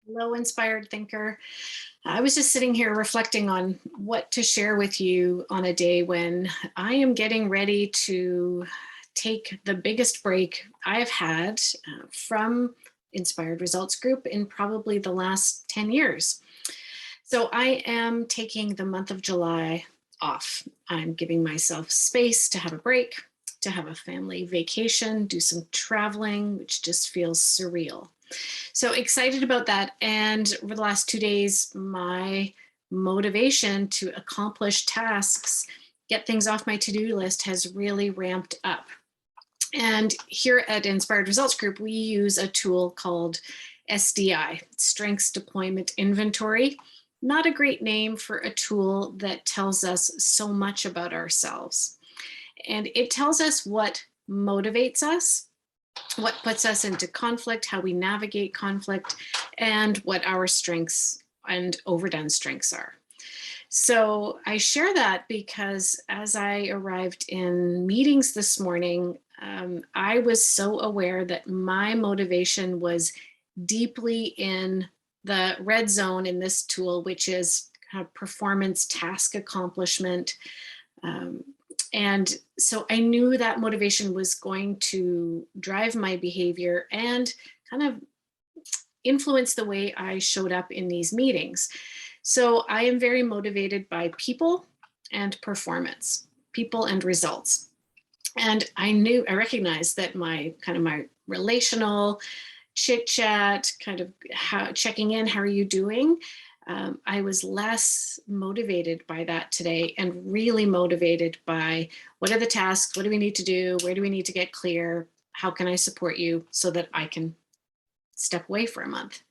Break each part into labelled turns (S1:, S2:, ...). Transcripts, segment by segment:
S1: Hello, inspired thinker. I was just sitting here reflecting on what to share with you on a day when I am getting ready to take the biggest break I've had from Inspired Results Group in probably the last 10 years. So I am taking the month of July off. I'm giving myself space to have a break, to have a family vacation, do some traveling, which just feels surreal. So excited about that. And over the last 2 days, my motivation to accomplish tasks, get things off my to-do list has really ramped up. And here at Inspired Results Group, we use a tool called SDI, Strengths Deployment Inventory. Not a great name for a tool that tells us so much about ourselves. And it tells us what motivates us, what puts us into conflict, how we navigate conflict, and what our strengths and overdone strengths are. So I share that because as I arrived in meetings this morning, I was so aware that my motivation was deeply in the red zone in this tool, which is kind of performance task accomplishment. Um, and so I knew that motivation was going to drive my behavior and kind of influence the way I showed up in these meetings. So I am very motivated by people and performance, people and results. And I recognized that my relational chit chat, kind of how checking in, how are you doing? I was less motivated by that today and really motivated by what are the tasks? What do we need to do? Where do we need to get clear? How can I support you so that I can step away for a month?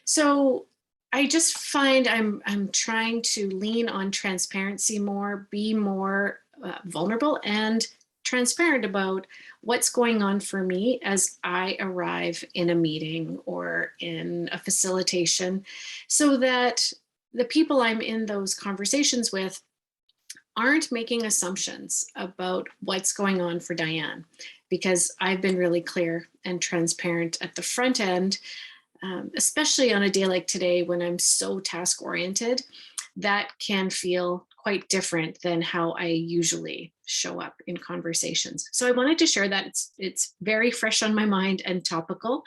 S1: So I just find I'm trying to lean on transparency more, be more vulnerable and transparent about what's going on for me as I arrive in a meeting or in a facilitation, so that the people I'm in those conversations with aren't making assumptions about what's going on for Diane, because I've been really clear and transparent at the front end, especially on a day like today when I'm so task oriented. That can feel quite different than how I usually show up in conversations. So I wanted to share that it's very fresh on my mind and topical.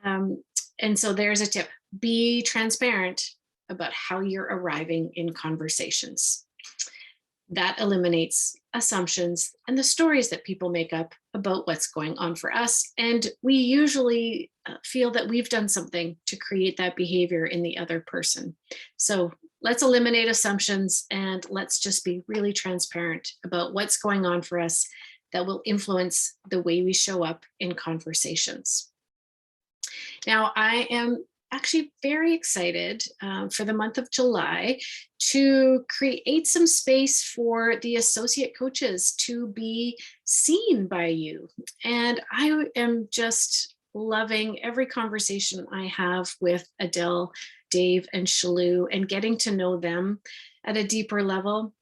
S1: Um, and so there's a tip: be transparent about how you're arriving in conversations. That eliminates assumptions and the stories that people make up about what's going on for us. And we usually feel that we've done something to create that behavior in the other person. So let's eliminate assumptions and let's just be really transparent about what's going on for us that will influence the way we show up in conversations. Now, I am actually very excited for the month of July to create some space for the associate coaches to be seen by you. And I am just loving every conversation I have with Adele, Dave, and Shalou and getting to know them at a deeper level,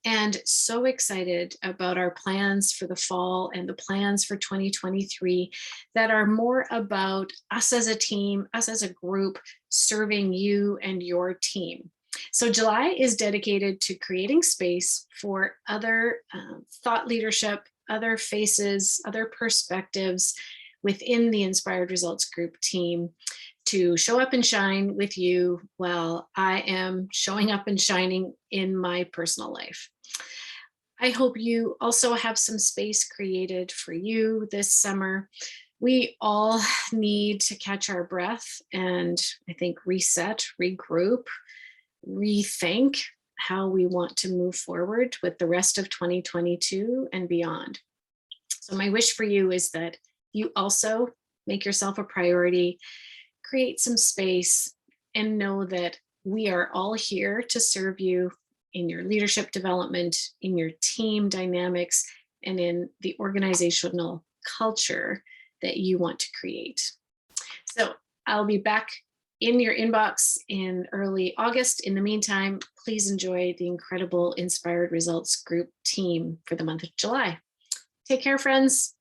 S1: and so excited about our plans for the fall and the plans for 2023 that are more about us as a team, us as a group, serving you and your team. So July is dedicated to creating space for other thought leadership, other faces, other perspectives within the Inspired Results Group team to show up and shine with you while I am showing up and shining in my personal life. I hope you also have some space created for you this summer. We all need to catch our breath and I think reset, regroup, rethink how we want to move forward with the rest of 2022 and beyond. So my wish for you is that you also make yourself a priority, create some space, and know that we are all here to serve you in your leadership development, in your team dynamics, and in the organizational culture that you want to create. So I'll be back in your inbox in early August. In the meantime, please enjoy the incredible Inspired Results Group team for the month of July. Take care, friends.